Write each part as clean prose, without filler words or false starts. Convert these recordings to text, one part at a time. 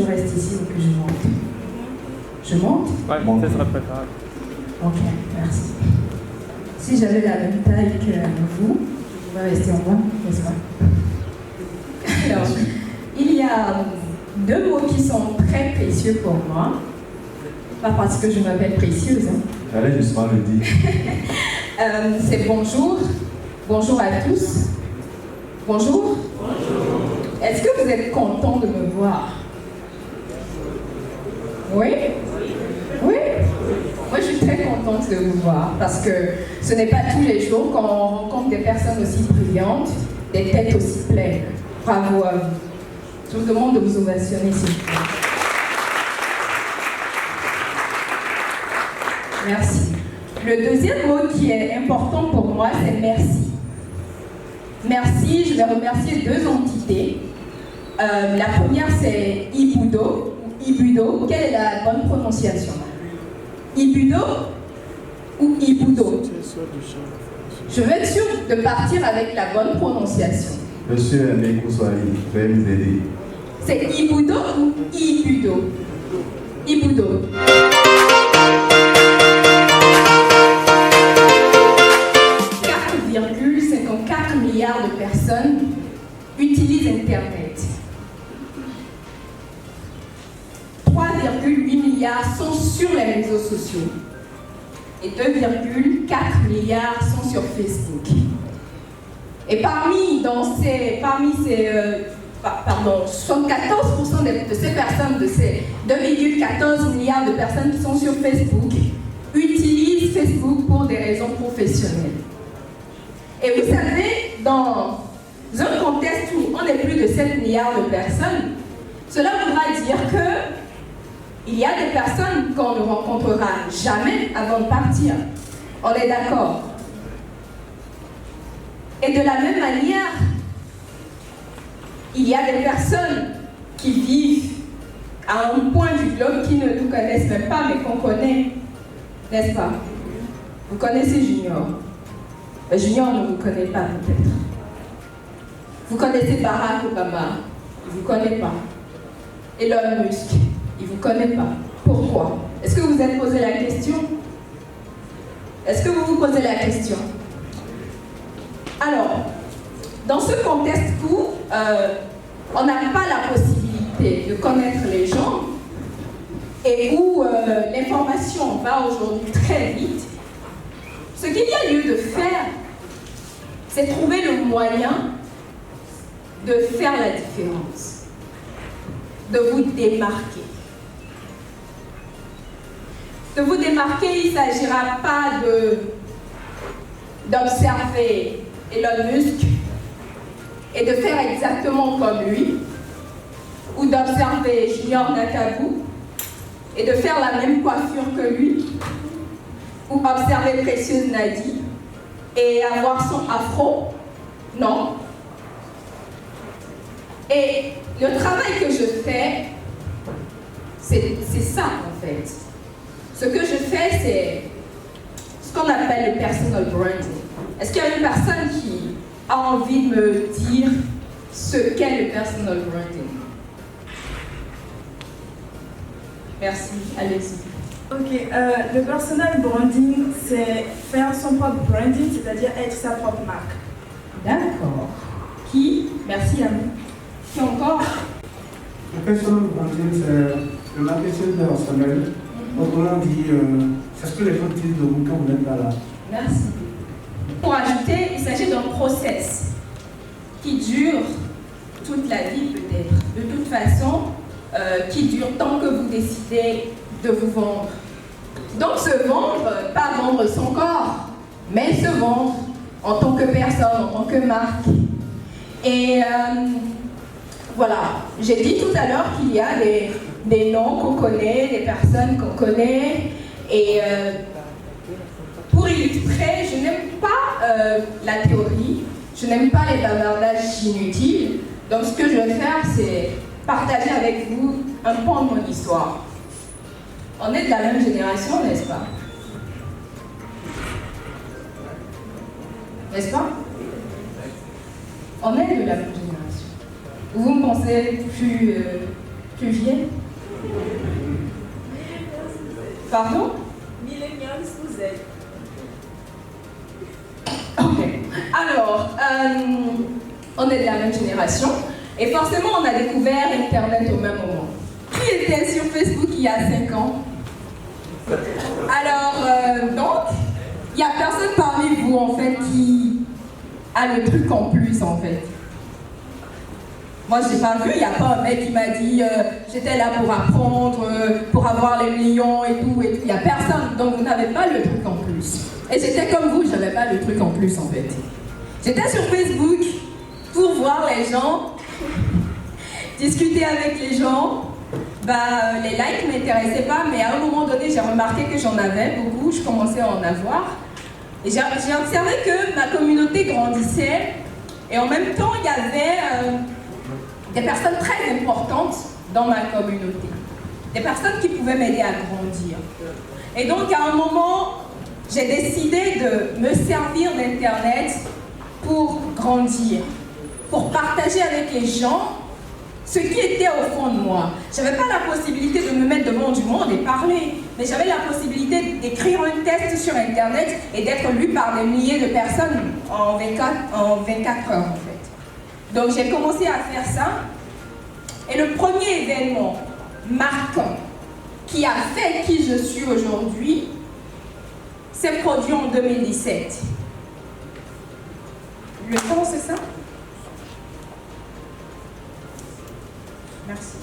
reste ici ou que je monte? Je monte? Ouais, ce sera préférable. Ok, merci. Si j'avais la même taille que vous, je pourrais rester en bas, n'est-ce pas? Alors, il y a deux mots qui sont très précieux pour moi. Pas parce que je m'appelle précieuse. Hein. J'allais justement le dire. C'est bonjour. Bonjour à tous. Bonjour. Bonjour. Est-ce que vous êtes content de me voir? Oui? Oui? Moi, je suis très contente de vous voir parce que ce n'est pas tous les jours qu'on rencontre des personnes aussi brillantes, des têtes aussi pleines. Bravo à vous. Je vous demande de vous ovationner, s'il vous plaît. Merci. Le deuxième mot qui est important pour moi, c'est merci. Merci, je vais remercier deux entités. La première, c'est Ibudo, ou Ibudo. Quelle est la bonne prononciation? Ibudo ou Ibudo? Je veux être sûre de partir avec la bonne prononciation. Monsieur Mbeko Swahili, veuillez nous aider. C'est Ibudo ou Ibudo? Ibudo. 4,54 milliards de personnes utilisent Internet. 3,8 milliards sont sur les réseaux sociaux. Et 2,4 milliards sont sur Facebook. Et parmi ces 74% de ces personnes, de ces 2,14 milliards de personnes qui sont sur Facebook, utilisent Facebook pour des raisons professionnelles. Et vous savez, dans un contexte où on est plus de 7 milliards de personnes, cela voudra dire qu'il y a des personnes qu'on ne rencontrera jamais avant de partir. On est d'accord? Et de la même manière, il y a des personnes qui vivent à un point du globe qui ne nous connaissent même pas, mais qu'on connaît, n'est-ce pas? Vous connaissez Junior. Junior ne vous connaît pas peut-être. Vous connaissez Barack Obama, il ne vous connaît pas. Elon Musk, il ne vous connaît pas. Pourquoi? Est-ce que vous vous êtes posé la question? Est-ce que vous vous posez la question? Alors, dans ce contexte où on n'a pas la possibilité de connaître les gens et où l'information va aujourd'hui très vite, ce qu'il y a lieu de faire, c'est trouver le moyen de faire la différence, de vous démarquer. De vous démarquer, il ne s'agira pas d'observer Elon Musk et de faire exactement comme lui, ou d'observer Junior Nakabu et de faire la même coiffure que lui, ou observer Précieuse Nadi et avoir son afro. Non. Et le travail que je fais, c'est ça en fait. Ce que je fais, c'est ce qu'on appelle le personal branding. Est-ce qu'il y a une personne qui a envie de me dire ce qu'est le personal branding? Merci, Alexis. Ok, le personal branding, c'est faire son propre branding, c'est-à-dire être sa propre marque. D'accord. Qui? Merci à vous. Qui encore? Le personal branding, c'est le marketing personnel. Autrement dit, c'est ce que les gens disent de vous quand vous n'êtes pas là. Merci. Pour ajouter, il s'agit d'un process qui dure toute la vie peut-être. De toute façon, qui dure tant que vous décidez de vous vendre. Donc se vendre, pas vendre son corps, mais se vendre en tant que personne, en tant que marque. Et voilà, j'ai dit tout à l'heure qu'il y a des noms qu'on connaît, des personnes qu'on connaît. Et pour illustrer, je n'aime pas la théorie, je n'aime pas les bavardages inutiles. Donc ce que je vais faire, c'est partager avec vous un pan de mon histoire. On est de la même génération, n'est-ce pas? N'est-ce pas? On est de la même génération. Vous me pensez plus vieille? Pardon? Millennials, vous êtes. Ok. Alors, on est de la même génération et forcément on a découvert Internet au même moment. Qui était sur Facebook il y a 5 ans? Alors, donc, il n'y a personne parmi vous en fait qui a le truc en plus en fait. Moi, je n'ai pas vu, il n'y a pas un mec qui m'a dit j'étais là pour apprendre, pour avoir les millions et tout. Il n'y a personne, donc vous n'avez pas le truc en plus. Et j'étais comme vous, je n'avais pas le truc en plus en fait. J'étais sur Facebook pour voir les gens, discuter avec les gens. Les likes ne m'intéressaient pas, mais à un moment donné, j'ai remarqué que j'en avais beaucoup, je commençais à en avoir. Et j'ai observé que ma communauté grandissait et en même temps, il y avait des personnes très importantes dans ma communauté. Des personnes qui pouvaient m'aider à grandir. Et donc, à un moment, j'ai décidé de me servir d'Internet pour grandir, pour partager avec les gens ce qui était au fond de moi. Je n'avais pas la possibilité de me mettre devant du monde et parler, mais j'avais la possibilité d'écrire un texte sur Internet et d'être lu par des milliers de personnes en 24 heures en fait. Donc j'ai commencé à faire ça. Et le premier événement marquant qui a fait qui je suis aujourd'hui s'est produit en 2017. Le temps, c'est ça? Merci.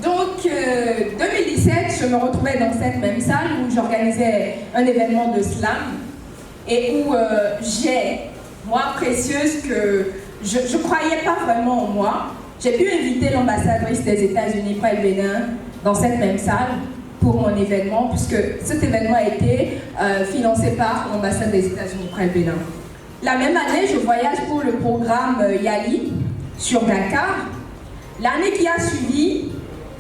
Donc, 2017, je me retrouvais dans cette même salle où j'organisais un événement de slam et où j'ai, moi, précieuse, que je ne croyais pas vraiment en moi. J'ai pu inviter l'ambassadrice des États-Unis près le Bénin dans cette même salle pour mon événement, puisque cet événement a été financé par l'ambassade des États-Unis près le Bénin. La même année, je voyage pour le programme YALI sur Dakar. L'année qui a suivi,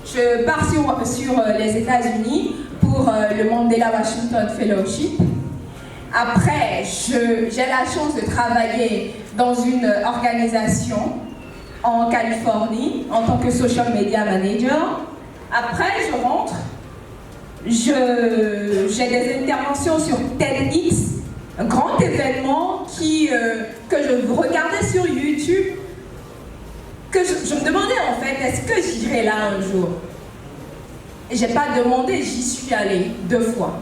je pars sur les États-Unis pour le Mandela Washington Fellowship. Après, j'ai la chance de travailler dans une organisation en Californie en tant que social media manager. Après, je rentre, j'ai des interventions sur TEDx, un grand événement que je regardais sur YouTube, que je me demandais en fait, est-ce que j'irai là un jour? Et j'ai pas demandé, j'y suis allée 2 fois.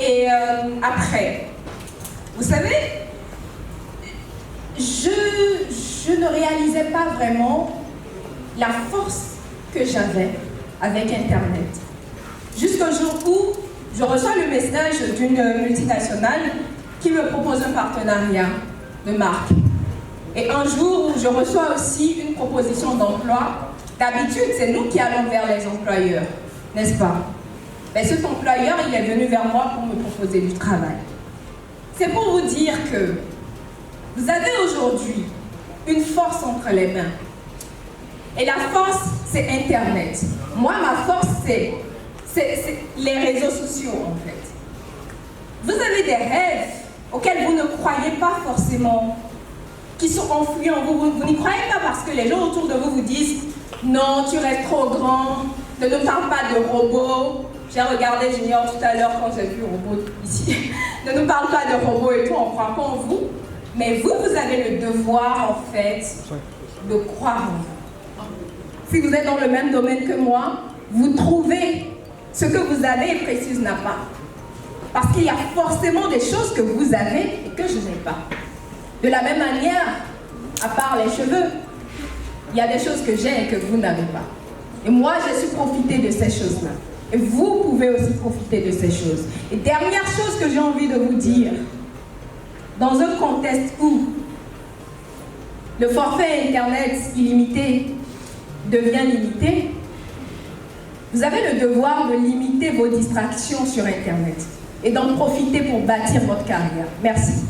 Et après, vous savez, je ne réalisais pas vraiment la force que j'avais avec Internet. Jusqu'au jour où je reçois le message d'une multinationale qui me propose un partenariat de marque. Et un jour où je reçois aussi une proposition d'emploi, d'habitude c'est nous qui allons vers les employeurs, n'est-ce pas? Mais cet employeur, il est venu vers moi pour me proposer du travail. C'est pour vous dire que vous avez aujourd'hui une force entre les mains. Et la force, c'est Internet. Moi, ma force, c'est les réseaux sociaux, en fait. Vous avez des rêves auxquels vous ne croyez pas forcément, qui sont enfouis en vous. Vous n'y croyez pas parce que les gens autour de vous vous disent « Non, tu restes trop grand, ne nous parle pas de robots. » J'ai regardé Junior tout à l'heure quand j'ai vu un robot ici. « Ne nous parle pas de robots et tout, on ne croit pas en vous. » Mais vous, vous avez le devoir, en fait, de croire en vous. Si vous êtes dans le même domaine que moi, vous trouvez ce que vous avez et Précieuse n'a pas. Parce qu'il y a forcément des choses que vous avez et que je n'ai pas. De la même manière, à part les cheveux, il y a des choses que j'ai et que vous n'avez pas. Et moi, j'ai su profiter de ces choses-là. Et vous pouvez aussi profiter de ces choses. Et dernière chose que j'ai envie de vous dire, dans un contexte où le forfait Internet illimité devient limité, vous avez le devoir de limiter vos distractions sur Internet et d'en profiter pour bâtir votre carrière. Merci.